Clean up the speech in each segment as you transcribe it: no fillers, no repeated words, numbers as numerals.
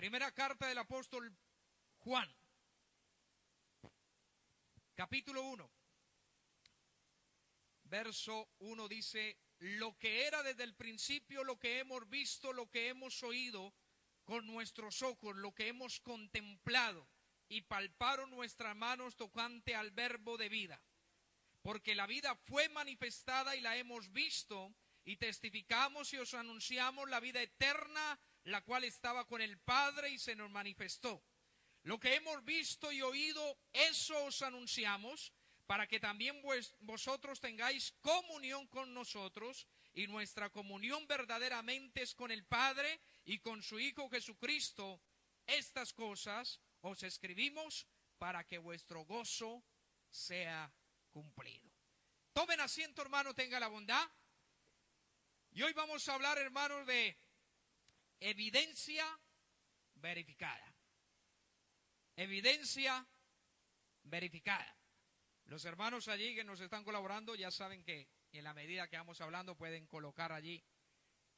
Primera carta del apóstol Juan, capítulo 1, verso 1 dice: lo que era desde el principio, lo que hemos visto, lo que hemos oído con nuestros ojos, lo que hemos contemplado y palparon nuestras manos tocante al verbo de vida. Porque la vida fue manifestada y la hemos visto, y testificamos y os anunciamos la vida eterna, la cual estaba con el Padre y se nos manifestó. Lo que hemos visto y oído, eso os anunciamos, para que también vosotros tengáis comunión con nosotros, y nuestra comunión verdaderamente es con el Padre y con su Hijo Jesucristo. Estas cosas os escribimos para que vuestro gozo sea cumplido. Tomen asiento, hermano, tenga la bondad. Y hoy vamos a hablar, hermanos, de evidencia verificada. Evidencia verificada. Los hermanos allí que nos están colaborando ya saben que en la medida que vamos hablando pueden colocar allí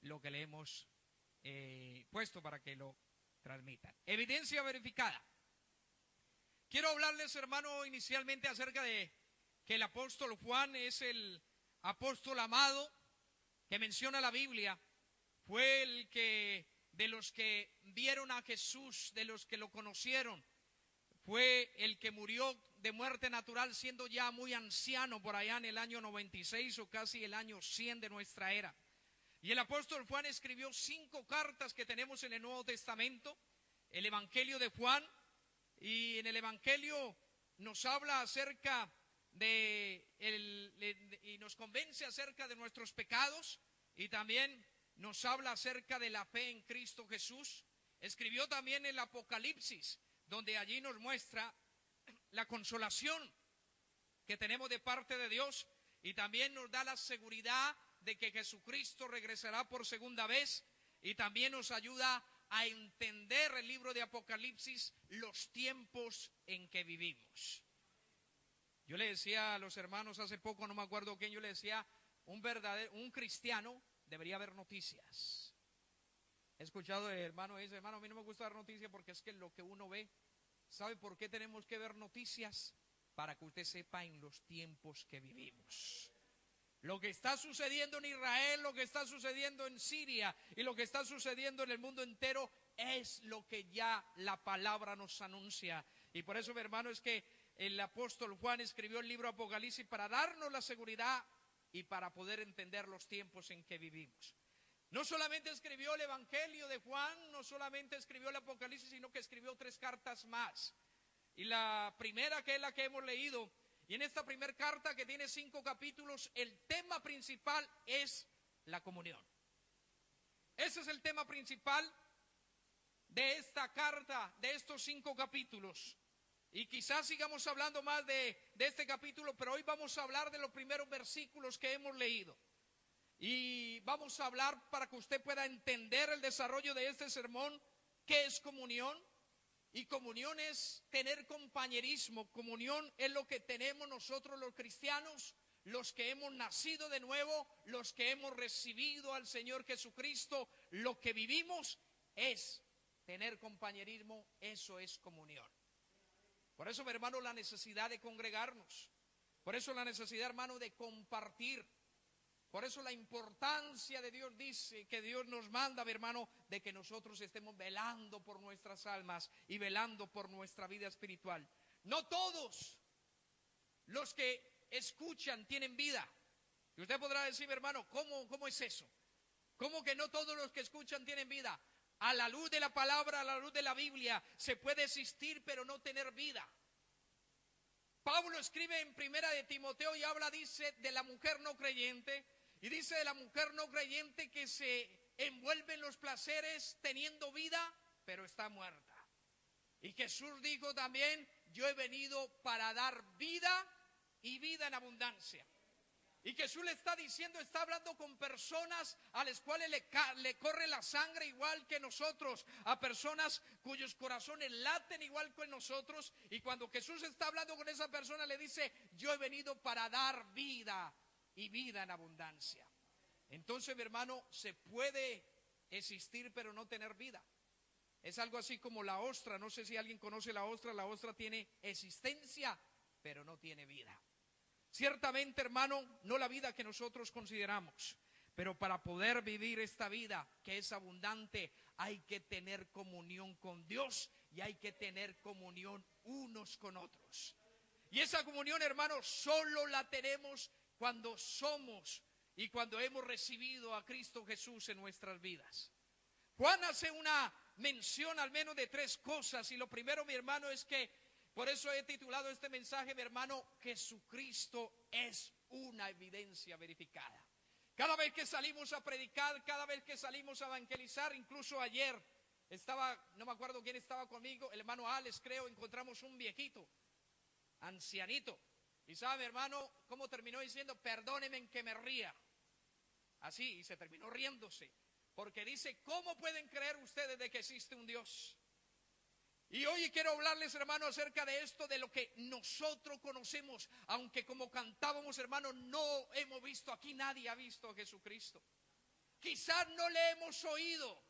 lo que le hemos puesto para que lo transmitan. Evidencia verificada. Quiero hablarles, hermano, inicialmente acerca de que el apóstol Juan es el apóstol amado que menciona la Biblia. Fue el que, de los que vieron a Jesús, de los que lo conocieron, fue el que murió de muerte natural siendo ya muy anciano, por allá en el año 96 o casi el año 100 de nuestra era. Y el apóstol Juan escribió 5 cartas que tenemos en el Nuevo Testamento, el Evangelio de Juan, y en el Evangelio nos habla acerca y nos convence acerca de nuestros pecados, y también nos habla acerca de la fe en Cristo Jesús. Escribió también el Apocalipsis, donde allí nos muestra la consolación que tenemos de parte de Dios, y también nos da la seguridad de que Jesucristo regresará por segunda vez, y también nos ayuda a entender el libro de Apocalipsis, los tiempos en que vivimos. Yo le decía a los hermanos hace poco, no me acuerdo quién, yo le decía, un cristiano debería ver noticias. He escuchado el hermano dice: hermano, a mí no me gusta ver noticias porque es que lo que uno ve. ¿Sabe por qué tenemos que ver noticias? Para que usted sepa en los tiempos que vivimos. Lo que está sucediendo en Israel, lo que está sucediendo en Siria y lo que está sucediendo en el mundo entero es lo que ya la palabra nos anuncia. Y por eso, mi hermano, es que el apóstol Juan escribió el libro Apocalipsis para darnos la seguridad y para poder entender los tiempos en que vivimos. No solamente escribió el Evangelio de Juan, no solamente escribió el Apocalipsis, sino que escribió 3 cartas más. Y la primera, que es la que hemos leído, y en esta primera carta, que tiene 5 capítulos, el tema principal es la comunión. Ese es el tema principal de esta carta, de estos 5 capítulos. Y quizás sigamos hablando más de este capítulo, pero hoy vamos a hablar de los primeros versículos que hemos leído. Y vamos a hablar para que usted pueda entender el desarrollo de este sermón, qué es comunión. Y comunión es tener compañerismo, comunión es lo que tenemos nosotros los cristianos, los que hemos nacido de nuevo, los que hemos recibido al Señor Jesucristo, lo que vivimos es tener compañerismo, eso es comunión. Por eso, mi hermano, la necesidad de congregarnos, por eso la necesidad, hermano, de compartir. Por eso la importancia de Dios dice que Dios nos manda, mi hermano, de que nosotros estemos velando por nuestras almas y velando por nuestra vida espiritual. No todos los que escuchan tienen vida. Y usted podrá decir, mi hermano, ¿cómo es eso? ¿Cómo que no todos los que escuchan tienen vida? A la luz de la palabra, a la luz de la Biblia, se puede existir pero no tener vida. Pablo escribe en Primera de Timoteo y habla, dice, de la mujer no creyente. Y dice de la mujer no creyente que se envuelve en los placeres teniendo vida, pero está muerta. Y Jesús dijo también: yo he venido para dar vida y vida en abundancia. Y Jesús le está diciendo, está hablando con personas a las cuales le corre la sangre igual que nosotros, a personas cuyos corazones laten igual que nosotros. Y cuando Jesús está hablando con esa persona, le dice: yo he venido para dar vida y vida en abundancia. Entonces, mi hermano, se puede existir pero no tener vida. Es algo así como la ostra. No sé si alguien conoce la ostra. La ostra tiene existencia, pero no tiene vida. Ciertamente, hermano, no la vida que nosotros consideramos, pero para poder vivir esta vida que es abundante, hay que tener comunión con Dios y hay que tener comunión unos con otros. Y esa comunión, hermano, solo la tenemos cuando somos y cuando hemos recibido a Cristo Jesús en nuestras vidas. Juan hace una mención al menos de 3 cosas, y lo primero, mi hermano, es que, por eso he titulado este mensaje, mi hermano, Jesucristo es una evidencia verificada. Cada vez que salimos a predicar, cada vez que salimos a evangelizar, incluso ayer no me acuerdo quién estaba conmigo, el hermano Alex, creo, encontramos un viejito, ancianito. Y sabe, hermano, cómo terminó diciendo: perdónenme en que me ría. Así, y se terminó riéndose, porque dice: ¿cómo pueden creer ustedes de que existe un Dios? Y hoy quiero hablarles, hermano, acerca de esto, de lo que nosotros conocemos, aunque como cantábamos, hermano, no hemos visto, aquí nadie ha visto a Jesucristo. Quizás no le hemos oído,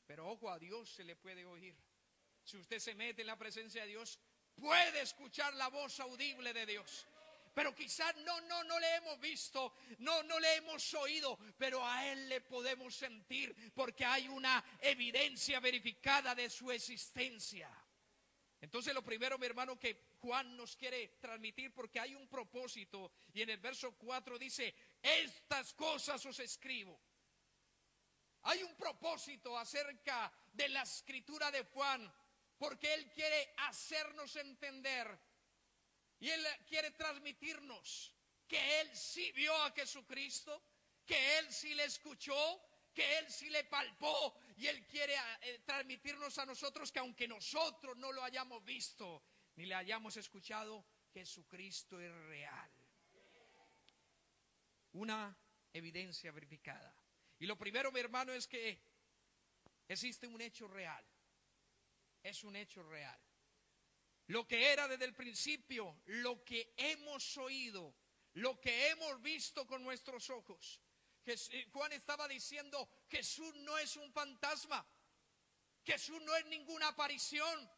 pero ojo, a Dios se le puede oír. Si usted se mete en la presencia de Dios, puede escuchar la voz audible de Dios. Pero quizás no le hemos visto, no le hemos oído, pero a Él le podemos sentir, porque hay una evidencia verificada de su existencia. Entonces, lo primero, mi hermano, que Juan nos quiere transmitir, porque hay un propósito, y en el verso 4 dice: estas cosas os escribo. Hay un propósito acerca de la escritura de Juan, porque él quiere hacernos entender, y él quiere transmitirnos que él sí vio a Jesucristo, que él sí le escuchó, que él sí le palpó, y él quiere transmitirnos a nosotros que aunque nosotros no lo hayamos visto ni le hayamos escuchado, Jesucristo es real. Una evidencia verificada. Y lo primero, mi hermano, es que existe un hecho real. Es un hecho real. Lo que era desde el principio, lo que hemos oído, lo que hemos visto con nuestros ojos. Juan estaba diciendo: Jesús no es un fantasma, Jesús no es ninguna aparición.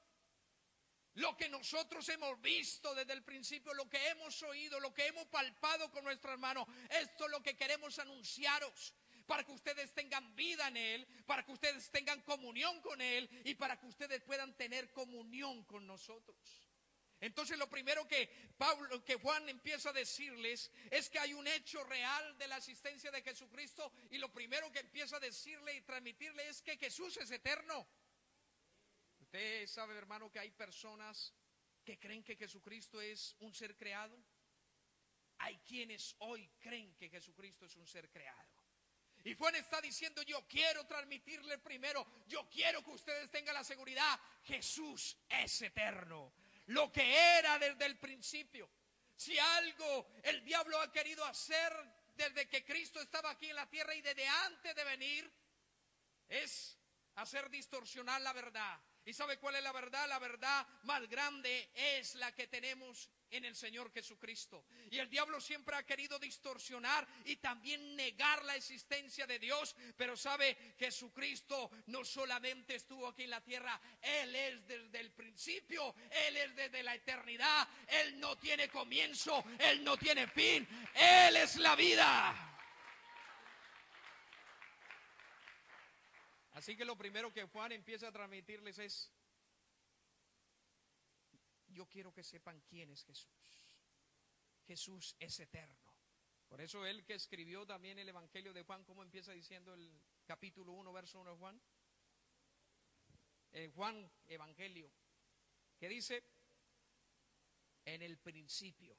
Lo que nosotros hemos visto desde el principio, lo que hemos oído, lo que hemos palpado con nuestras manos, esto es lo que queremos anunciaros, para que ustedes tengan vida en Él, para que ustedes tengan comunión con Él y para que ustedes puedan tener comunión con nosotros. Entonces, lo primero que Juan empieza a decirles es que hay un hecho real de la existencia de Jesucristo, y lo primero que empieza a decirle y transmitirle es que Jesús es eterno. Usted sabe, hermano, que hay personas que creen que Jesucristo es un ser creado. Hay quienes hoy creen que Jesucristo es un ser creado. Y Juan está diciendo: yo quiero transmitirle primero, yo quiero que ustedes tengan la seguridad: Jesús es eterno. Lo que era desde el principio. Si algo el diablo ha querido hacer desde que Cristo estaba aquí en la tierra y desde antes de venir, es hacer distorsionar la verdad. ¿Y sabe cuál es la verdad? La verdad más grande es la que tenemos en el Señor Jesucristo. Y el diablo siempre ha querido distorsionar y también negar la existencia de Dios. Pero sabe, Jesucristo no solamente estuvo aquí en la tierra, Él es desde el principio, Él es desde la eternidad. Él no tiene comienzo, Él no tiene fin, Él es la vida. Así que lo primero que Juan empieza a transmitirles es: yo quiero que sepan quién es Jesús. Jesús es eterno. Por eso él, que escribió también el Evangelio de Juan, ¿cómo empieza diciendo el capítulo 1, verso 1 de Juan? Juan, Evangelio, que dice: en el principio.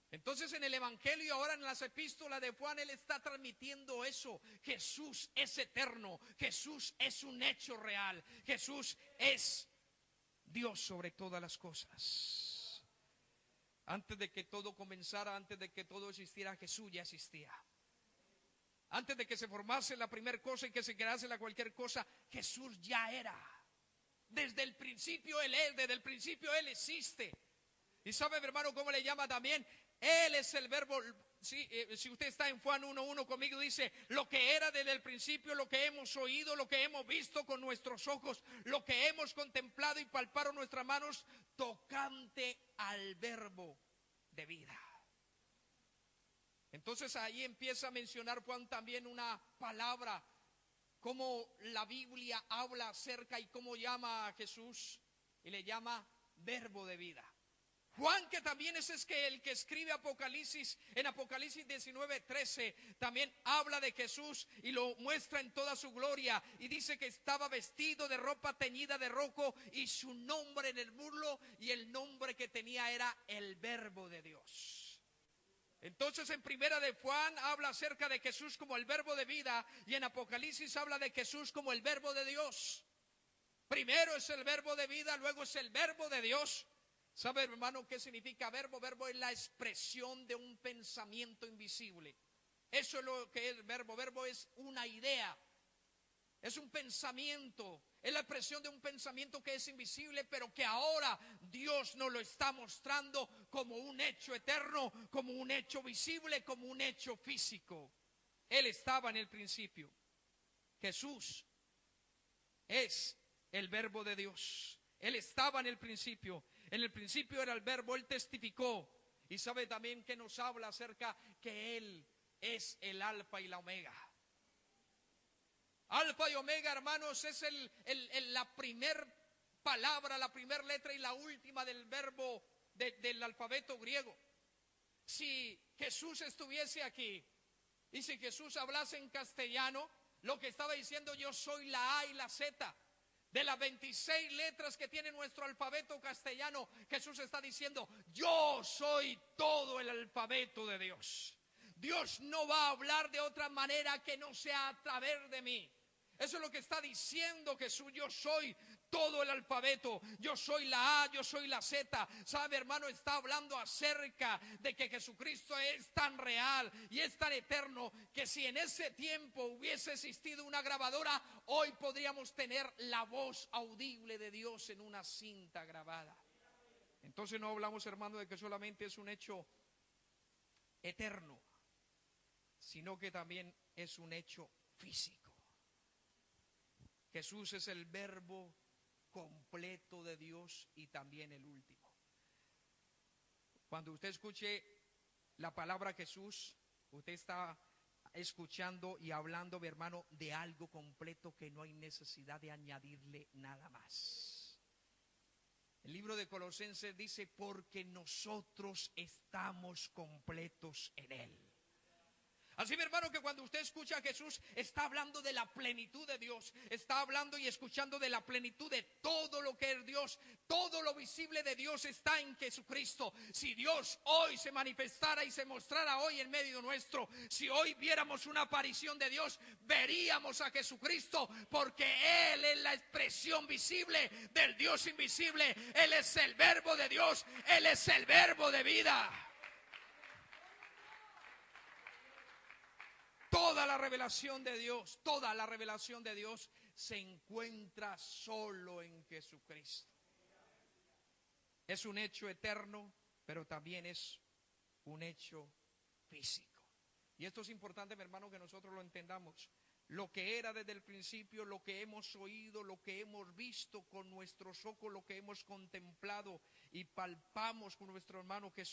Entonces, en el Evangelio, ahora en las epístolas de Juan, él está transmitiendo eso. Jesús es eterno, Jesús es un hecho real, Jesús es Dios sobre todas las cosas. Antes de que todo comenzara, antes de que todo existiera, Jesús ya existía. Antes de que se formase la primera cosa y que se crease la cualquier cosa, Jesús ya era. Desde el principio Él es, desde el principio Él existe. Y sabe, hermano, cómo le llama también: Él es el verbo si usted está en Juan 1:1 conmigo, dice, lo que era desde el principio, lo que hemos oído, lo que hemos visto con nuestros ojos, lo que hemos contemplado y palparon nuestras manos, tocante al verbo de vida. Entonces ahí empieza a mencionar Juan también una palabra, cómo la Biblia habla acerca y cómo llama a Jesús, y le llama verbo de vida. Juan, que también es el que escribe Apocalipsis, en Apocalipsis 19:13, también habla de Jesús y lo muestra en toda su gloria, y dice que estaba vestido de ropa teñida de rojo, y su nombre en el muslo, y el nombre que tenía era el verbo de Dios. Entonces en Primera de Juan habla acerca de Jesús como el verbo de vida, y en Apocalipsis habla de Jesús como el verbo de Dios. Primero es el verbo de vida, luego es el verbo de Dios. ¿Sabe, hermano, qué significa verbo? Verbo es la expresión de un pensamiento invisible. Eso es lo que es verbo. Verbo es una idea, es un pensamiento, es la expresión de un pensamiento que es invisible, pero que ahora Dios nos lo está mostrando como un hecho eterno, como un hecho visible, como un hecho físico. Él estaba en el principio. Jesús es el verbo de Dios. Él estaba en el principio. En el principio era el verbo, Él testificó. Y sabe también que nos habla acerca que Él es el alfa y la omega. Alfa y omega, hermanos, es la primer palabra, la primera letra y la última del verbo del alfabeto griego. Si Jesús estuviese aquí y si Jesús hablase en castellano, lo que estaba diciendo, yo soy la A y la Z. De las 26 letras que tiene nuestro alfabeto castellano, Jesús está diciendo, yo soy todo el alfabeto de Dios. Dios no va a hablar de otra manera que no sea a través de mí. Eso es lo que está diciendo Jesús. Yo soy todo el alfabeto. Yo soy la A, yo soy la Z. Sabe, hermano, está hablando acerca de que Jesucristo es tan real y es tan eterno que si en ese tiempo hubiese existido una grabadora, hoy podríamos tener la voz audible de Dios en una cinta grabada. Entonces no hablamos, hermano, de que solamente es un hecho eterno, sino que también es un hecho físico. Jesús es el verbo completo de Dios y también el último. Cuando usted escuche la palabra Jesús, usted está escuchando y hablando, mi hermano, de algo completo que no hay necesidad de añadirle nada más. El libro de Colosenses dice, porque nosotros estamos completos en Él. Así, mi hermano, que cuando usted escucha a Jesús, está hablando de la plenitud de Dios, está hablando y escuchando de la plenitud de todo lo que es Dios. Todo lo visible de Dios está en Jesucristo. Si Dios hoy se manifestara y se mostrara hoy en medio nuestro, si hoy viéramos una aparición de Dios, veríamos a Jesucristo, porque Él es la expresión visible del Dios invisible. Él es el verbo de Dios, Él es el verbo de vida. Toda la revelación de Dios, toda la revelación de Dios se encuentra solo en Jesucristo. Es un hecho eterno, pero también es un hecho físico. Y esto es importante, mi hermano, que nosotros lo entendamos. Lo que era desde el principio, lo que hemos oído, lo que hemos visto con nuestros ojos, lo que hemos contemplado y palpamos con nuestro hermano, que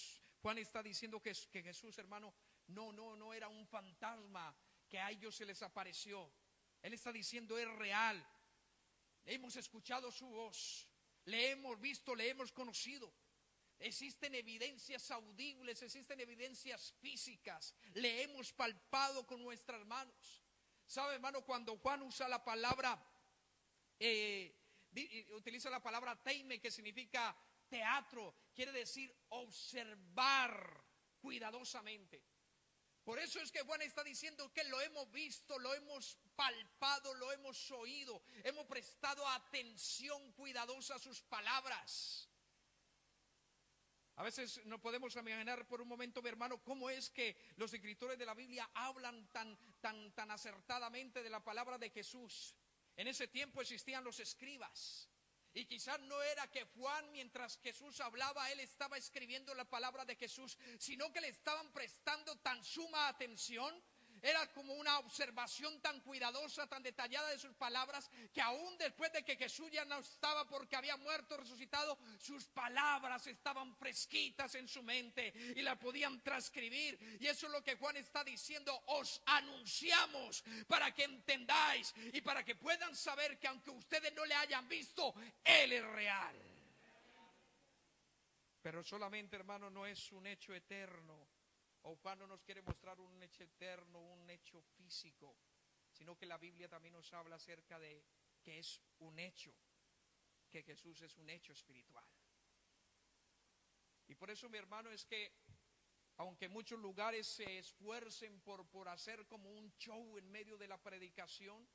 Juan está diciendo que Jesús, hermano, no era un fantasma que a ellos se les apareció. Él está diciendo, es real. Hemos escuchado su voz, le hemos visto, le hemos conocido. Existen evidencias audibles, existen evidencias físicas, le hemos palpado con nuestras manos. ¿Sabe, hermano? Cuando Juan usa la palabra, utiliza la palabra teime, que significa teatro, quiere decir observar cuidadosamente. Por eso es que Juan está diciendo que lo hemos visto, lo hemos palpado, lo hemos oído, hemos prestado atención cuidadosa a sus palabras. A veces no podemos imaginar por un momento, mi hermano, cómo es que los escritores de la Biblia hablan tan acertadamente de la palabra de Jesús. En ese tiempo existían los escribas. Y quizás no era que Juan, mientras Jesús hablaba, él estaba escribiendo la palabra de Jesús, sino que le estaban prestando tan suma atención. Era como una observación tan cuidadosa, tan detallada de sus palabras, que aún después de que Jesús ya no estaba porque había muerto, resucitado, sus palabras estaban fresquitas en su mente y la podían transcribir. Y eso es lo que Juan está diciendo: os anunciamos para que entendáis y para que puedan saber que aunque ustedes no le hayan visto, Él es real. Pero solamente, hermano, no es un hecho eterno. O Juan no nos quiere mostrar un hecho eterno, un hecho físico, sino que la Biblia también nos habla acerca de que es un hecho, que Jesús es un hecho espiritual. Y por eso, mi hermano, es que aunque muchos lugares se esfuercen por hacer como un show en medio de la predicación,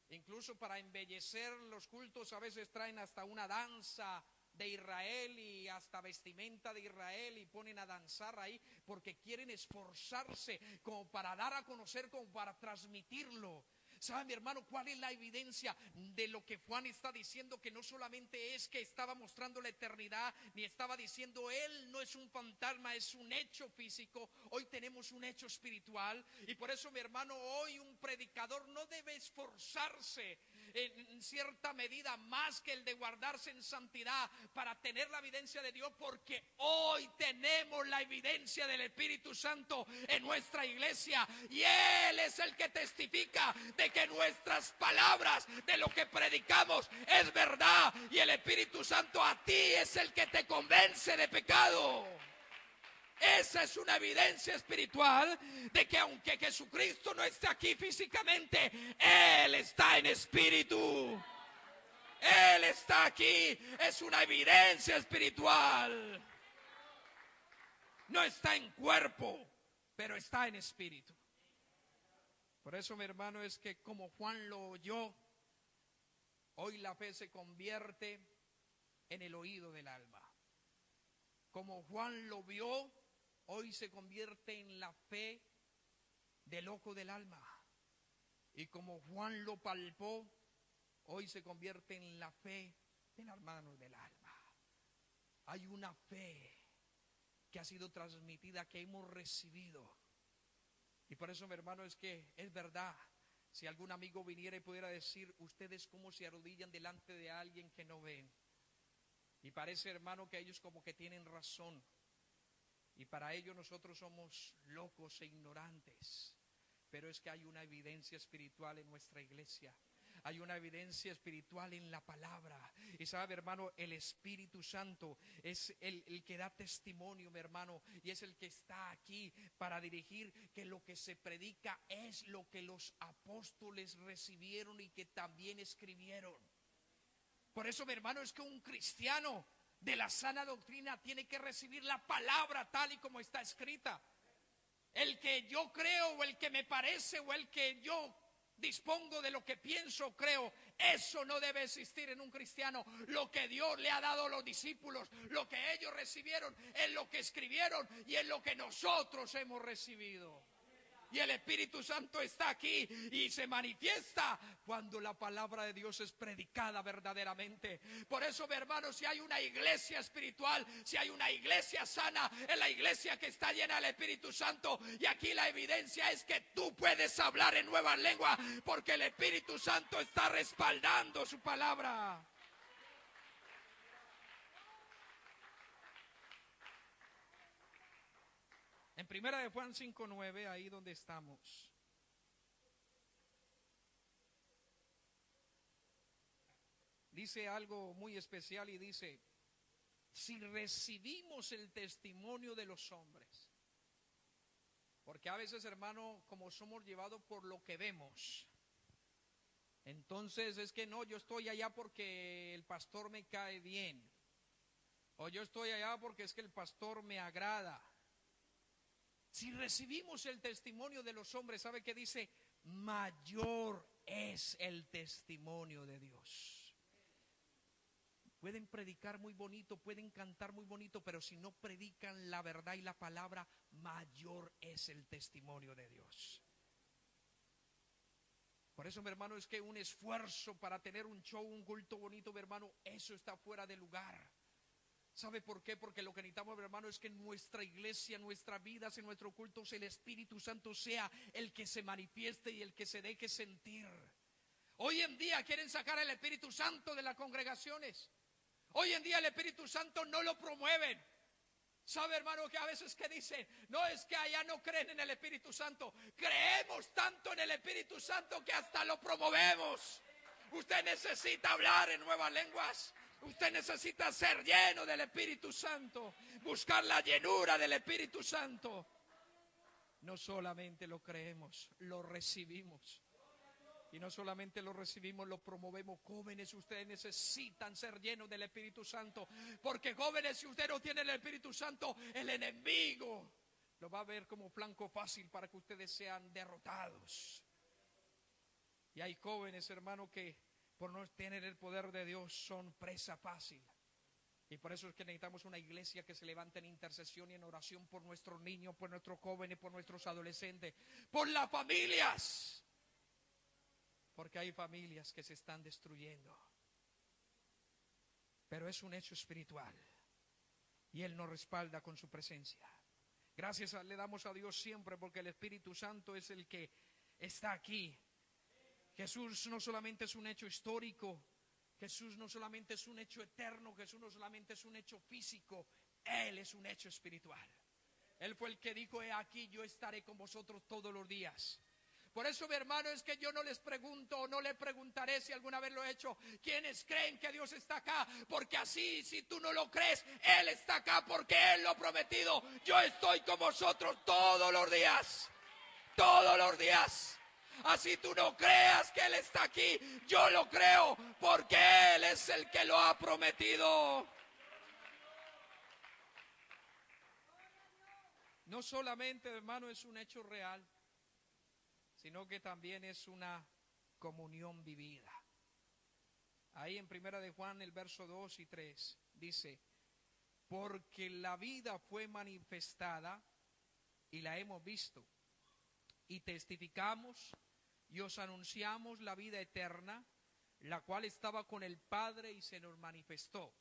incluso para embellecer los cultos, a veces traen hasta una danza de Israel y hasta vestimenta de Israel y ponen a danzar ahí porque quieren esforzarse como para dar a conocer, como para transmitirlo. ¿Sabe, mi hermano, cuál es la evidencia de lo que Juan está diciendo? Que no solamente es que estaba mostrando la eternidad, ni estaba diciendo Él no es un fantasma, es un hecho físico. Hoy tenemos un hecho espiritual. Y por eso, mi hermano, hoy un predicador no debe esforzarse en cierta medida más que el de guardarse en santidad para tener la evidencia de Dios, porque hoy tenemos la evidencia del Espíritu Santo en nuestra iglesia, y Él es el que testifica de que nuestras palabras, de lo que predicamos, es verdad, y el Espíritu Santo a ti es el que te convence de pecado. Esa es una evidencia espiritual de que aunque Jesucristo no esté aquí físicamente, Él está en espíritu. Él está aquí. Es una evidencia espiritual. No está en cuerpo, pero está en espíritu. Por eso, mi hermano, es que como Juan lo oyó, hoy la fe se convierte en el oído del alma. Como Juan lo vio, hoy se convierte en la fe del ojo del alma. Y como Juan lo palpó, hoy se convierte en la fe de las manos del alma. Hay una fe que ha sido transmitida, que hemos recibido. Y por eso, mi hermano, es que es verdad. Si algún amigo viniera y pudiera decir, ustedes cómo se arrodillan delante de alguien que no ven. Y parece, hermano, que ellos como que tienen razón. Y para ello nosotros somos locos e ignorantes. Pero es que hay una evidencia espiritual en nuestra iglesia. Hay una evidencia espiritual en la palabra. Y sabe, hermano, el Espíritu Santo es el que da testimonio, mi hermano. Y es el que está aquí para dirigir que lo que se predica es lo que los apóstoles recibieron y que también escribieron. Por eso, mi hermano, es que un cristiano de la sana doctrina tiene que recibir la palabra tal y como está escrita. El que yo creo o el que me parece o el que yo dispongo de lo que pienso o creo, eso no debe existir en un cristiano. Lo que Dios le ha dado a los discípulos, lo que ellos recibieron, es lo que escribieron y es lo que nosotros hemos recibido. Y el Espíritu Santo está aquí y se manifiesta cuando la palabra de Dios es predicada verdaderamente. Por eso, mi hermano, si hay una iglesia espiritual, si hay una iglesia sana, es la iglesia que está llena del Espíritu Santo. Y aquí la evidencia es que tú puedes hablar en nuevas lenguas porque el Espíritu Santo está respaldando su palabra. En primera de Juan 5:9, ahí donde estamos. Dice algo muy especial y dice, si recibimos el testimonio de los hombres. Porque a veces, hermano, como somos llevados por lo que vemos, entonces es que no, yo estoy allá porque el pastor me cae bien. O yo estoy allá porque es que el pastor me agrada. Si recibimos el testimonio de los hombres, ¿sabe qué dice? Mayor es el testimonio de Dios. Pueden predicar muy bonito, pueden cantar muy bonito, pero si no predican la verdad y la palabra, mayor es el testimonio de Dios. Por eso, mi hermano, es que un esfuerzo para tener un show, un culto bonito, mi hermano, eso está fuera de lugar. ¿Sabe por qué? Porque lo que necesitamos, mi hermano, es que en nuestra iglesia, en nuestras vidas, en nuestros cultos, el Espíritu Santo sea el que se manifieste y el que se deje sentir. Hoy en día quieren sacar al Espíritu Santo de las congregaciones. Hoy en día el Espíritu Santo no lo promueven. ¿Sabe, hermano, que a veces que dicen, no, es que allá no creen en el Espíritu Santo? Creemos tanto en el Espíritu Santo que hasta lo promovemos. Usted necesita hablar en nuevas lenguas. Usted necesita ser lleno del Espíritu Santo. Buscar la llenura del Espíritu Santo. No solamente lo creemos, lo recibimos. Y no solamente lo recibimos, lo promovemos. Jóvenes, ustedes necesitan ser llenos del Espíritu Santo. Porque jóvenes, si usted no tiene el Espíritu Santo, el enemigo lo va a ver como flanco fácil para que ustedes sean derrotados. Y hay jóvenes, hermano, que por no tener el poder de Dios son presa fácil. Y por eso es que necesitamos una iglesia que se levante en intercesión y en oración por nuestros niños, por nuestros jóvenes, por nuestros adolescentes, por las familias. Porque hay familias que se están destruyendo. Pero es un hecho espiritual. Y Él nos respalda con su presencia. Gracias le damos a Dios siempre porque el Espíritu Santo es el que está aquí. Jesús no solamente es un hecho histórico. Jesús no solamente es un hecho eterno. Jesús no solamente es un hecho físico. Él es un hecho espiritual. Él fue el que dijo, he aquí, yo estaré con vosotros todos los días. Por eso, mi hermano, es que yo no les pregunto o no le preguntaré si alguna vez lo he hecho. ¿Quiénes creen que Dios está acá? Porque así, si tú no lo crees, Él está acá porque Él lo ha prometido. Yo estoy con vosotros todos los días. Todos los días. Así tú no creas que Él está aquí. Yo lo creo porque Él es el que lo ha prometido. No solamente, hermano, es un hecho real, sino que también es una comunión vivida. Ahí en Primera de Juan, el verso 2 y 3, dice, porque la vida fue manifestada y la hemos visto, y testificamos y os anunciamos la vida eterna, la cual estaba con el Padre y se nos manifestó.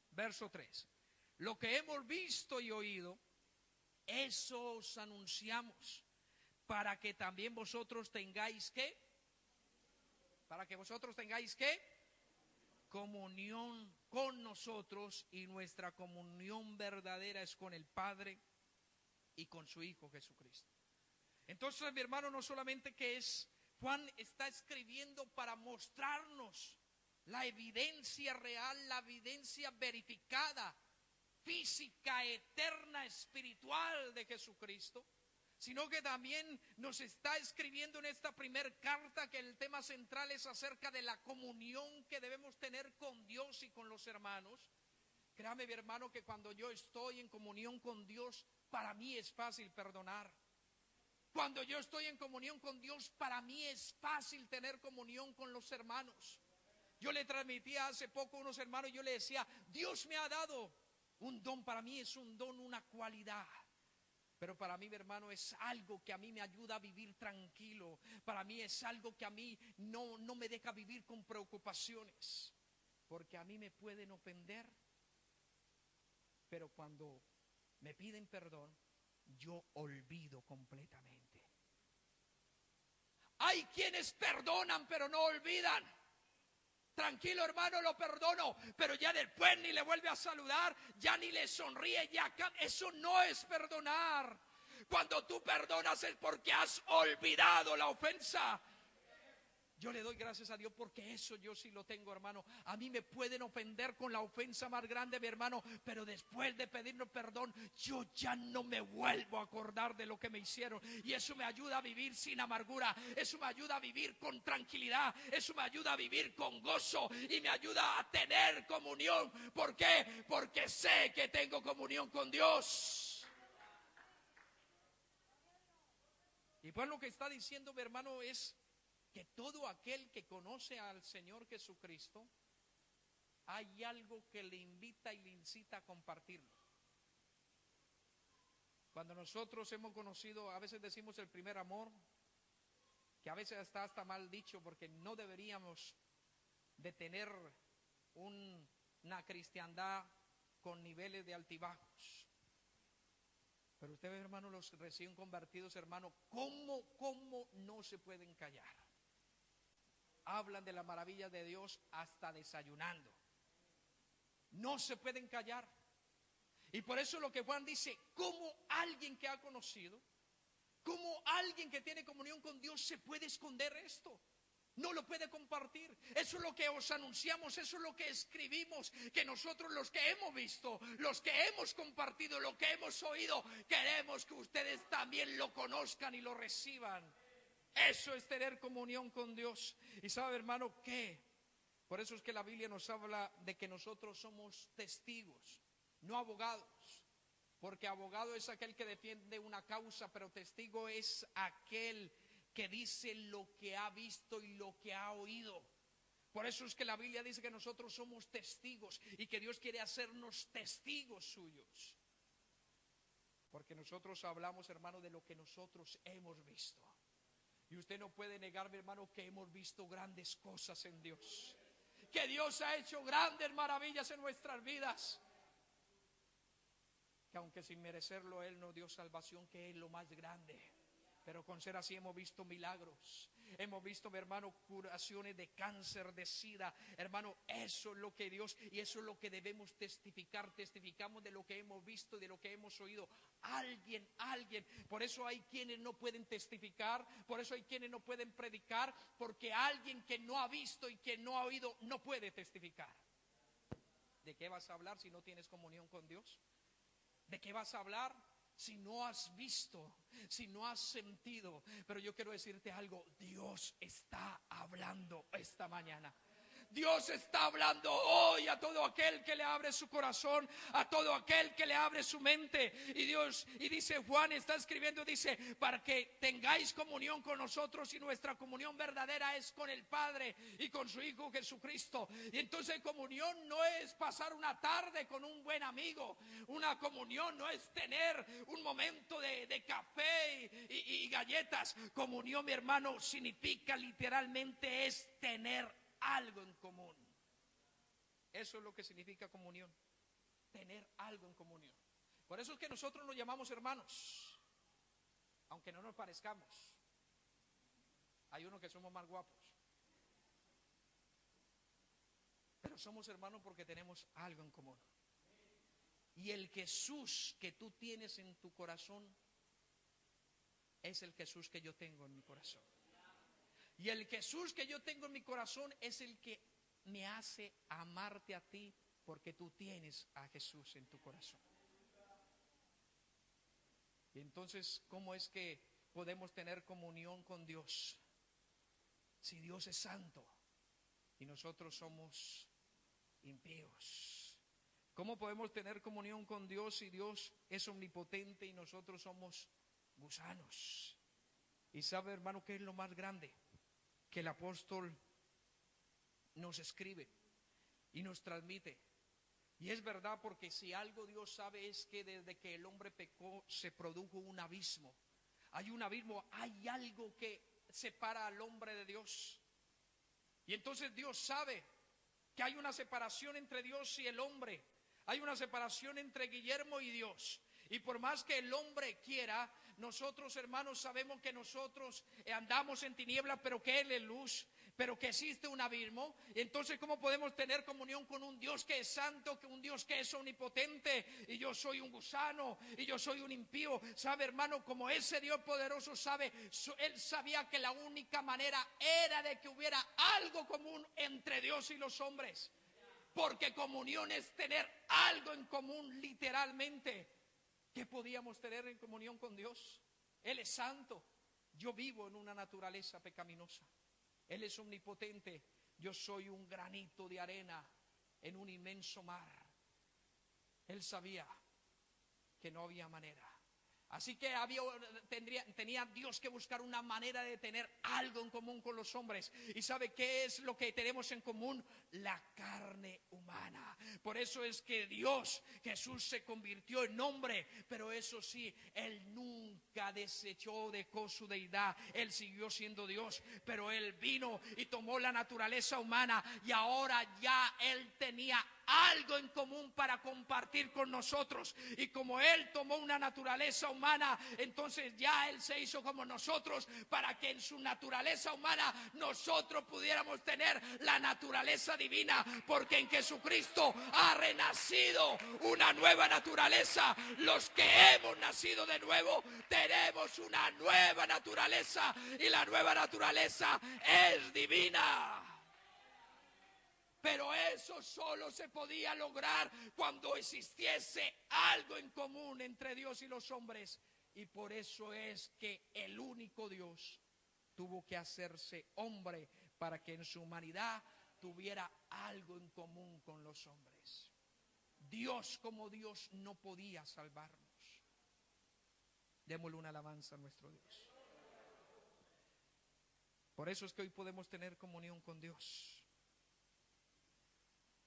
Verso 3, lo que hemos visto y oído, eso os anunciamos, para que también vosotros tengáis ¿qué? Para que vosotros tengáis ¿qué? Comunión con nosotros, y nuestra comunión verdadera es con el Padre y con su Hijo Jesucristo. Entonces, mi hermano, no solamente que es, Juan está escribiendo para mostrarnos la evidencia real, la evidencia verificada, física, eterna, espiritual de Jesucristo, sino que también nos está escribiendo en esta primer carta que el tema central es acerca de la comunión que debemos tener con Dios y con los hermanos. Créame, mi hermano, que cuando yo estoy en comunión con Dios, para mí es fácil perdonar. Cuando yo estoy en comunión con Dios, para mí es fácil tener comunión con los hermanos. Yo le transmitía hace poco a unos hermanos, yo le decía, Dios me ha dado un don. Para mí es un don, una cualidad. Pero para mí, mi hermano, es algo que a mí me ayuda a vivir tranquilo. Para mí es algo que a mí no me deja vivir con preocupaciones. Porque a mí me pueden ofender, pero cuando me piden perdón, yo olvido completamente. Hay quienes perdonan, pero no olvidan. Tranquilo, hermano, lo perdono, pero ya después ni le vuelve a saludar, ya ni le sonríe, ya eso no es perdonar. Cuando tú perdonas es porque has olvidado la ofensa. Yo le doy gracias a Dios porque eso yo sí lo tengo, hermano. A mí me pueden ofender con la ofensa más grande, mi hermano, pero después de pedirnos perdón, yo ya no me vuelvo a acordar de lo que me hicieron. Y eso me ayuda a vivir sin amargura, eso me ayuda a vivir con tranquilidad, eso me ayuda a vivir con gozo y me ayuda a tener comunión. ¿Por qué? Porque sé que tengo comunión con Dios. Y pues lo que está diciendo, mi hermano, es que todo aquel que conoce al Señor Jesucristo, hay algo que le invita y le incita a compartirlo. Cuando nosotros hemos conocido, a veces decimos el primer amor, que a veces está hasta mal dicho, porque no deberíamos de tener una cristiandad con niveles de altibajos. Pero ustedes, hermanos, los recién convertidos, hermanos, ¿cómo no se pueden callar? Hablan de la maravilla de Dios hasta desayunando. No se pueden callar. Y por eso lo que Juan dice, ¿cómo alguien que ha conocido, cómo alguien que tiene comunión con Dios se puede esconder esto? No lo puede compartir. Eso es lo que os anunciamos, eso es lo que escribimos, que nosotros los que hemos visto, los que hemos compartido, lo que hemos oído, queremos que ustedes también lo conozcan y lo reciban. Eso es tener comunión con Dios. Y sabe, hermano, ¿qué? Por eso es que la Biblia nos habla de que nosotros somos testigos, no abogados. Porque abogado es aquel que defiende una causa, pero testigo es aquel que dice lo que ha visto y lo que ha oído. Por eso es que la Biblia dice que nosotros somos testigos y que Dios quiere hacernos testigos suyos. Porque nosotros hablamos, hermano, de lo que nosotros hemos visto. Y usted no puede negarme, hermano, que hemos visto grandes cosas en Dios. Que Dios ha hecho grandes maravillas en nuestras vidas. Que aunque sin merecerlo Él nos dio salvación, que es lo más grande. Pero con ser así hemos visto milagros. Hemos visto, mi hermano, curaciones de cáncer, de sida. Hermano, eso es lo que Dios, y eso es lo que debemos testificar. Testificamos de lo que hemos visto, de lo que hemos oído. Alguien. Por eso hay quienes no pueden testificar. Por eso hay quienes no pueden predicar. Porque alguien que no ha visto y que no ha oído no puede testificar. ¿De qué vas a hablar si no tienes comunión con Dios? ¿De qué vas a hablar si no has visto, si no has sentido? Pero yo quiero decirte algo, Dios está hablando esta mañana. Dios está hablando hoy a todo aquel que le abre su corazón, a todo aquel que le abre su mente. Y Dios, y dice Juan, está escribiendo, dice, para que tengáis comunión con nosotros, y nuestra comunión verdadera es con el Padre y con su Hijo Jesucristo. Y entonces comunión no es pasar una tarde con un buen amigo. Una comunión no es tener un momento de café y galletas. Comunión, mi hermano, significa literalmente es tener algo en común. Eso es lo que significa comunión, tener algo en comunión. Por eso es que nosotros nos llamamos hermanos, aunque no nos parezcamos. Hay unos que somos más guapos, pero somos hermanos porque tenemos algo en común. Y el Jesús que tú tienes en tu corazón es el Jesús que yo tengo en mi corazón. Y el Jesús que yo tengo en mi corazón es el que me hace amarte a ti, porque tú tienes a Jesús en tu corazón. Y entonces, ¿cómo es que podemos tener comunión con Dios si Dios es santo y nosotros somos impíos? ¿Cómo podemos tener comunión con Dios si Dios es omnipotente y nosotros somos gusanos? Y sabe, hermano, ¿qué es lo más grande? Que el apóstol nos escribe y nos transmite. Y es verdad, porque si algo Dios sabe es que desde que el hombre pecó se produjo un abismo. Hay un abismo, hay algo que separa al hombre de Dios. Y entonces Dios sabe que hay una separación entre Dios y el hombre. Hay una separación entre Guillermo y Dios. Y por más que el hombre quiera, nosotros, hermanos, sabemos que nosotros andamos en tinieblas, pero que Él es luz, pero que existe un abismo. Y entonces, ¿cómo podemos tener comunión con un Dios que es santo, que un Dios que es omnipotente? Y yo soy un gusano, y yo soy un impío. ¿Sabe, hermano? Como ese Dios poderoso sabe, Él sabía que la única manera era de que hubiera algo común entre Dios y los hombres. Porque comunión es tener algo en común, literalmente. ¿Qué podíamos tener en comunión con Dios? Él es santo. Yo vivo en una naturaleza pecaminosa. Él es omnipotente. Yo soy un granito de arena en un inmenso mar. Él sabía que no había manera. Así que tenía Dios que buscar una manera de tener algo en común con los hombres. ¿Y sabe qué es lo que tenemos en común? La carne humana. Por eso es que Dios, Jesús, se convirtió en hombre. Pero eso sí, Él nunca nunca desechó, dejó su deidad. Él siguió siendo Dios, pero Él vino y tomó la naturaleza humana, y ahora ya Él tenía algo en común para compartir con nosotros. Y como Él tomó una naturaleza humana, entonces ya Él se hizo como nosotros, para que en su naturaleza humana nosotros pudiéramos tener la naturaleza divina, porque en Jesucristo ha renacido una nueva naturaleza. Los que hemos nacido de nuevo tenemos una nueva naturaleza, y la nueva naturaleza es divina. Pero eso solo se podía lograr cuando existiese algo en común entre Dios y los hombres. Y por eso es que el único Dios tuvo que hacerse hombre, para que en su humanidad tuviera algo en común con los hombres. Dios como Dios no podía salvarnos. Démosle una alabanza a nuestro Dios. Por eso es que hoy podemos tener comunión con Dios.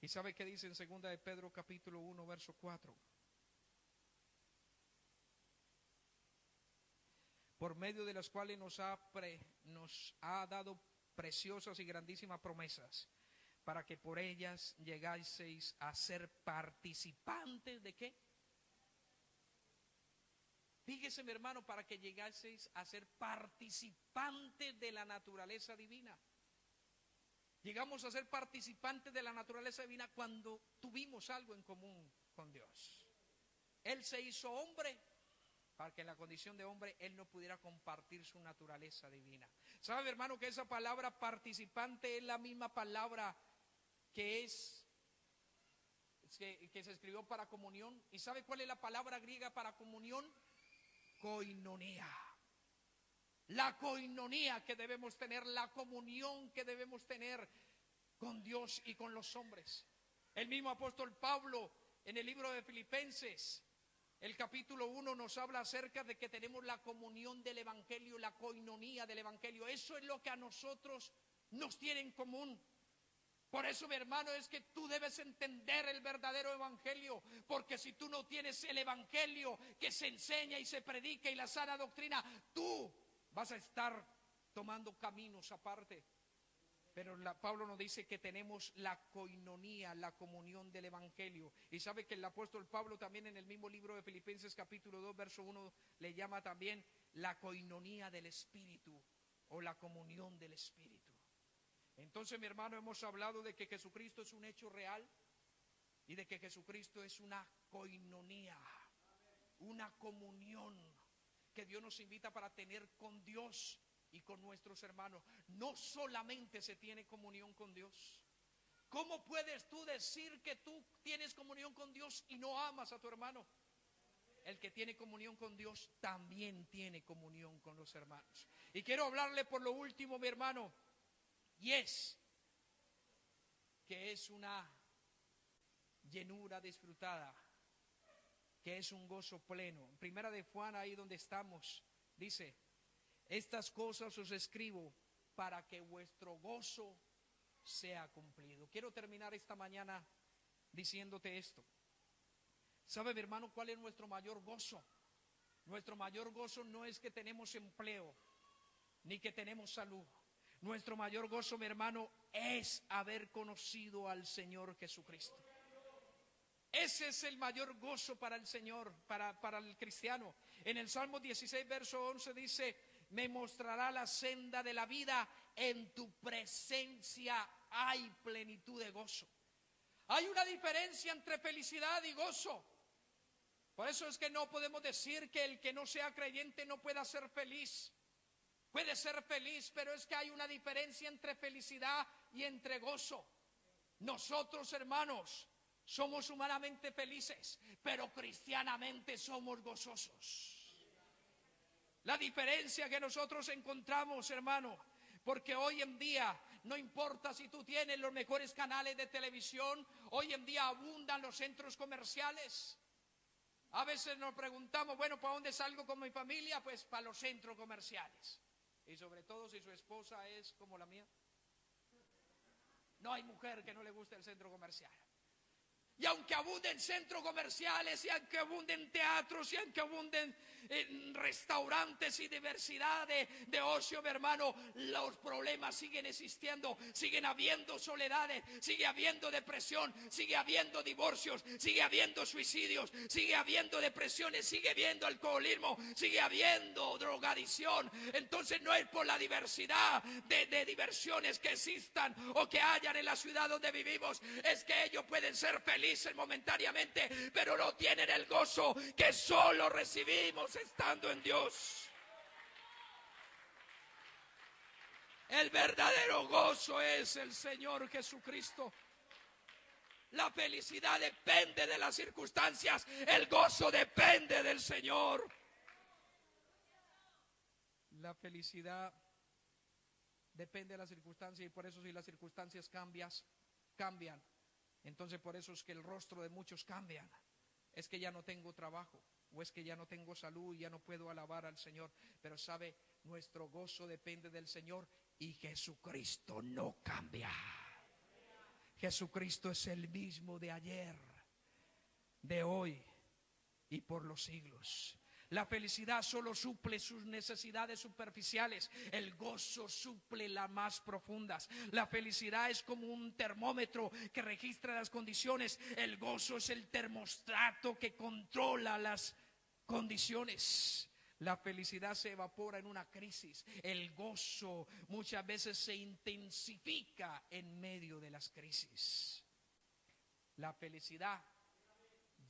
¿Y sabe qué dice en 2 de Pedro capítulo 1 verso 4? Por medio de las cuales nos ha dado preciosas y grandísimas promesas, para que por ellas llegaseis a ser participantes ¿de qué? Fíjese, mi hermano, para que llegaseis a ser participantes de la naturaleza divina. Llegamos a ser participantes de la naturaleza divina cuando tuvimos algo en común con Dios. Él se hizo hombre para que en la condición de hombre Él no pudiera compartir su naturaleza divina. ¿Sabe, hermano, que esa palabra participante es la misma palabra que se escribió para comunión? ¿Y sabe cuál es la palabra griega para comunión? Koinonía. La koinonía que debemos tener, la comunión que debemos tener con Dios y con los hombres. El mismo apóstol Pablo en el libro de Filipenses, el capítulo 1, nos habla acerca de que tenemos la comunión del evangelio, la koinonía del evangelio. Eso es lo que a nosotros nos tiene en común. Por eso, mi hermano, es que tú debes entender el verdadero evangelio, porque si tú no tienes el evangelio que se enseña y se predica y la sana doctrina, tú vas a estar tomando caminos aparte. Pero Pablo nos dice que tenemos la koinonía, la comunión del evangelio. Y sabe que el apóstol Pablo también en el mismo libro de Filipenses capítulo 2 verso 1 le llama también la koinonía del Espíritu, o la comunión del Espíritu. Entonces, mi hermano, hemos hablado de que Jesucristo es un hecho real y de que Jesucristo es una koinonía, una comunión que Dios nos invita para tener con Dios y con nuestros hermanos. No solamente se tiene comunión con Dios. ¿Cómo puedes tú decir que tú tienes comunión con Dios y no amas a tu hermano? El que tiene comunión con Dios también tiene comunión con los hermanos. Y quiero hablarle por lo último, mi hermano, y es que es una llenura disfrutada, que es un gozo pleno. En Primera de Juan, ahí donde estamos, dice: estas cosas os escribo para que vuestro gozo sea cumplido. Quiero terminar esta mañana diciéndote esto. ¿Sabe, mi hermano, cuál es nuestro mayor gozo? Nuestro mayor gozo no es que tenemos empleo, ni que tenemos salud. Nuestro mayor gozo, mi hermano, es haber conocido al Señor Jesucristo. Ese es el mayor gozo para el Señor, para el cristiano. En el Salmo 16, verso 11 dice: me mostrará la senda de la vida, en tu presencia hay plenitud de gozo. Hay una diferencia entre felicidad y gozo. Por eso es que no podemos decir que el que no sea creyente no pueda ser feliz. Puede ser feliz, pero es que hay una diferencia entre felicidad y entre gozo. Nosotros, hermanos, somos humanamente felices, pero cristianamente somos gozosos. La diferencia que nosotros encontramos, hermano, porque hoy en día no importa si tú tienes los mejores canales de televisión, hoy en día abundan los centros comerciales. A veces nos preguntamos, bueno, ¿para dónde salgo con mi familia? Pues para los centros comerciales. Y sobre todo si su esposa es como la mía. No hay mujer que no le guste el centro comercial. Y aunque abunden centros comerciales, y aunque abunden teatros, y aunque abunden restaurantes y diversidad de ocio, mi hermano, los problemas siguen existiendo, siguen habiendo soledades, sigue habiendo depresión, sigue habiendo divorcios, sigue habiendo suicidios, sigue habiendo depresiones, sigue habiendo alcoholismo, sigue habiendo drogadicción. Entonces no es por la diversidad de diversiones que existan o que hayan en la ciudad donde vivimos, es que ellos pueden ser felices momentáneamente, pero no tienen el gozo que solo recibimos estando en Dios. El verdadero gozo es el Señor Jesucristo. La felicidad depende de las circunstancias, el gozo depende del Señor. La felicidad depende de las circunstancias, y por eso si las circunstancias cambian, entonces por eso es que el rostro de muchos cambian. Es que ya no tengo trabajo, o es que ya no tengo salud y ya no puedo alabar al Señor. Pero sabe, nuestro gozo depende del Señor, y Jesucristo no cambia. Jesucristo es el mismo de ayer, de hoy y por los siglos. La felicidad solo suple sus necesidades superficiales, el gozo suple las más profundas. La felicidad es como un termómetro que registra las condiciones, el gozo es el termostato que controla las condiciones. La felicidad se evapora en una crisis, el gozo muchas veces se intensifica en medio de las crisis. La felicidad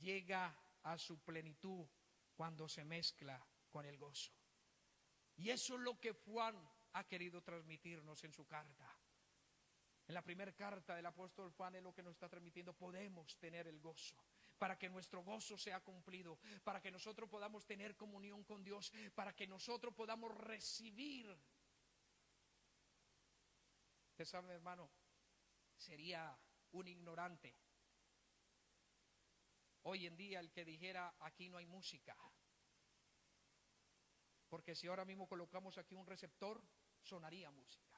llega a su plenitud cuando se mezcla con el gozo. Y eso es lo que Juan ha querido transmitirnos en su carta. En la primera carta del apóstol Juan es lo que nos está transmitiendo. Podemos tener el gozo, para que nuestro gozo sea cumplido, para que nosotros podamos tener comunión con Dios, para que nosotros podamos recibir. Usted sabe, hermano, sería un ignorante hoy en día el que dijera aquí no hay música, porque si ahora mismo colocamos aquí un receptor, sonaría música.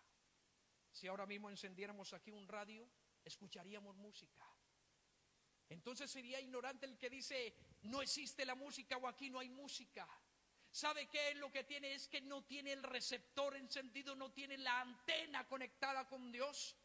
Si ahora mismo encendiéramos aquí un radio, escucharíamos música. Entonces sería ignorante el que dice no existe la música o aquí no hay música. ¿Sabe qué es lo que tiene? Es que no tiene el receptor encendido, no tiene la antena conectada con Dios.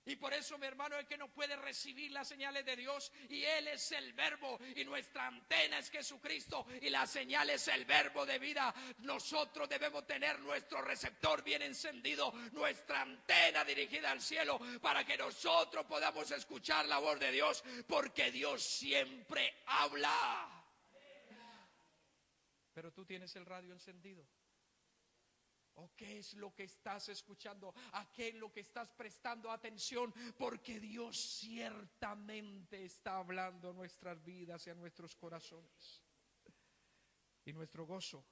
Y por eso, mi hermano, es que no puede recibir las señales de Dios, y Él es el verbo, y nuestra antena es Jesucristo, y la señal es el verbo de vida. Nosotros debemos tener nuestro receptor bien encendido, nuestra antena dirigida al cielo, para que nosotros podamos escuchar la voz de Dios, porque Dios siempre habla. Pero tú tienes el radio encendido. ¿O qué es lo que estás escuchando? ¿A qué es lo que estás prestando atención? Porque Dios ciertamente está hablando a nuestras vidas y a nuestros corazones. Y nuestro gozo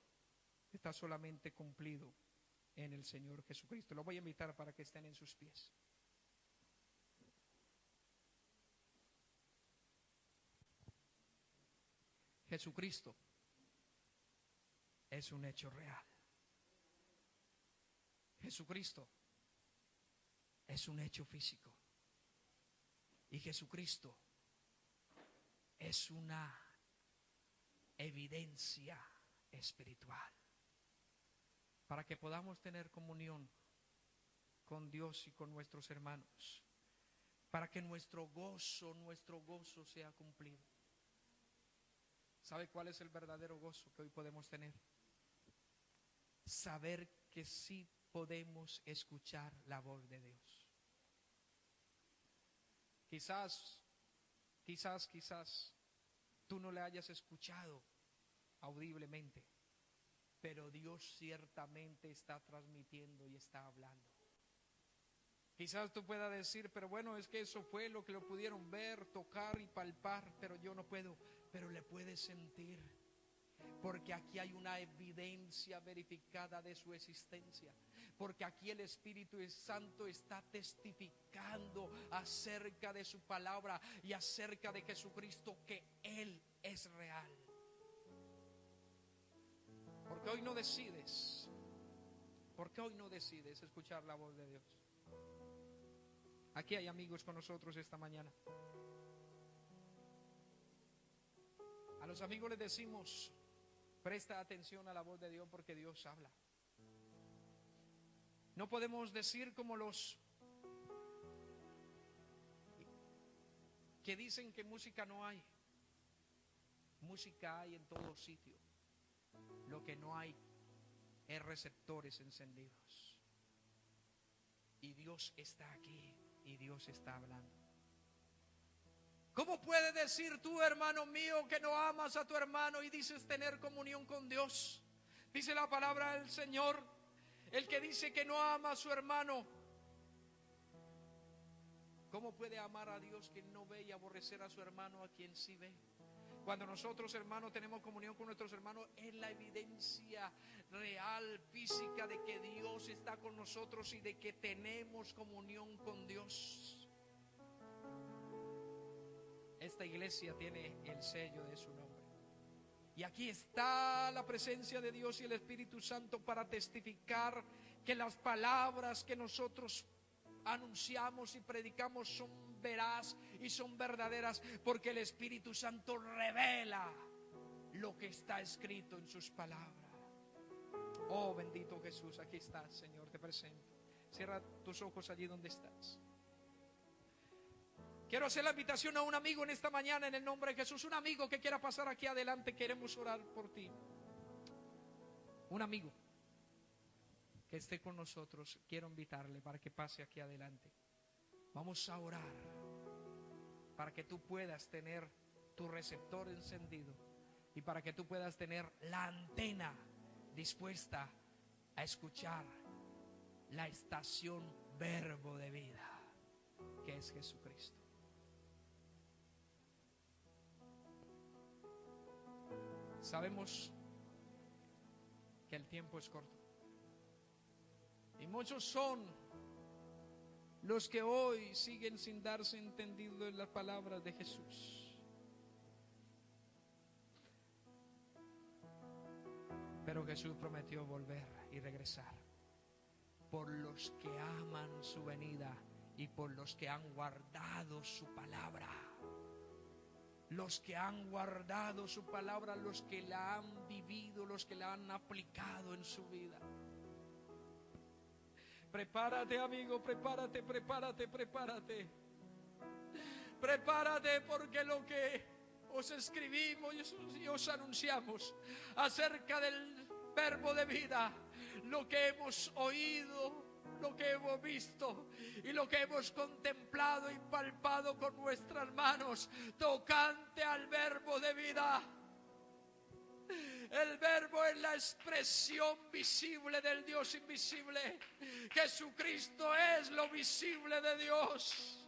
está solamente cumplido en el Señor Jesucristo. Lo voy a invitar para que estén en sus pies. Jesucristo es un hecho real. Jesucristo es un hecho físico, y Jesucristo es una evidencia espiritual para que podamos tener comunión con Dios y con nuestros hermanos, para que nuestro gozo sea cumplido. ¿Sabe cuál es el verdadero gozo que hoy podemos tener? Saber que sí podemos escuchar la voz de Dios. Quizás tú no le hayas escuchado audiblemente, pero Dios ciertamente está transmitiendo y está hablando. Quizás tú puedas decir, pero bueno, es que eso fue lo que lo pudieron ver, tocar y palpar, pero yo no puedo. Pero le puedes sentir, porque aquí hay una evidencia verificada de su existencia, porque aquí el Espíritu Santo está testificando acerca de su palabra y acerca de Jesucristo, que Él es real. Porque hoy no decides escuchar la voz de Dios. Aquí hay amigos con nosotros esta mañana A los amigos les decimos, presta atención a la voz de Dios porque Dios habla. No podemos decir como los que dicen que música no hay. Música hay en todo sitio. Lo que no hay es receptores encendidos. Y Dios está aquí y Dios está hablando. ¿Cómo puedes decir tú, hermano mío, que no amas a tu hermano y dices tener comunión con Dios? Dice la palabra del Señor, el que dice que no ama a su hermano, ¿cómo puede amar a Dios quien no ve y aborrecer a su hermano a quien sí ve? Cuando nosotros, hermanos, tenemos comunión con nuestros hermanos, es la evidencia real, física de que Dios está con nosotros y de que tenemos comunión con Dios. Esta iglesia tiene el sello de su nombre. Y aquí está la presencia de Dios y el Espíritu Santo para testificar que las palabras que nosotros anunciamos y predicamos son veraz y son verdaderas, porque el Espíritu Santo revela lo que está escrito en sus palabras. Oh, bendito Jesús, aquí estás, Señor, te presento. Cierra tus ojos allí donde estás. Quiero hacer la invitación a un amigo en esta mañana en el nombre de Jesús. Un amigo que quiera pasar aquí adelante, queremos orar por ti. Un amigo que esté con nosotros, quiero invitarle para que pase aquí adelante. Vamos a orar para que tú puedas tener tu receptor encendido y para que tú puedas tener la antena dispuesta a escuchar la estación Verbo de Vida, que es Jesucristo. Sabemos que el tiempo es corto y muchos son los que hoy siguen sin darse entendido en las palabras de Jesús. Pero Jesús prometió volver y regresar por los que aman su venida y por los que han guardado su palabra. Los que han guardado su palabra, los que la han vivido, los que la han aplicado en su vida. Prepárate, amigo, prepárate, prepárate, prepárate. Prepárate, porque lo que os escribimos y os anunciamos acerca del Verbo de Vida, lo que hemos oído, lo que hemos visto y lo que hemos contemplado y palpado con nuestras manos tocante al Verbo de Vida. El Verbo es la expresión visible del Dios invisible. Jesucristo es lo visible de Dios.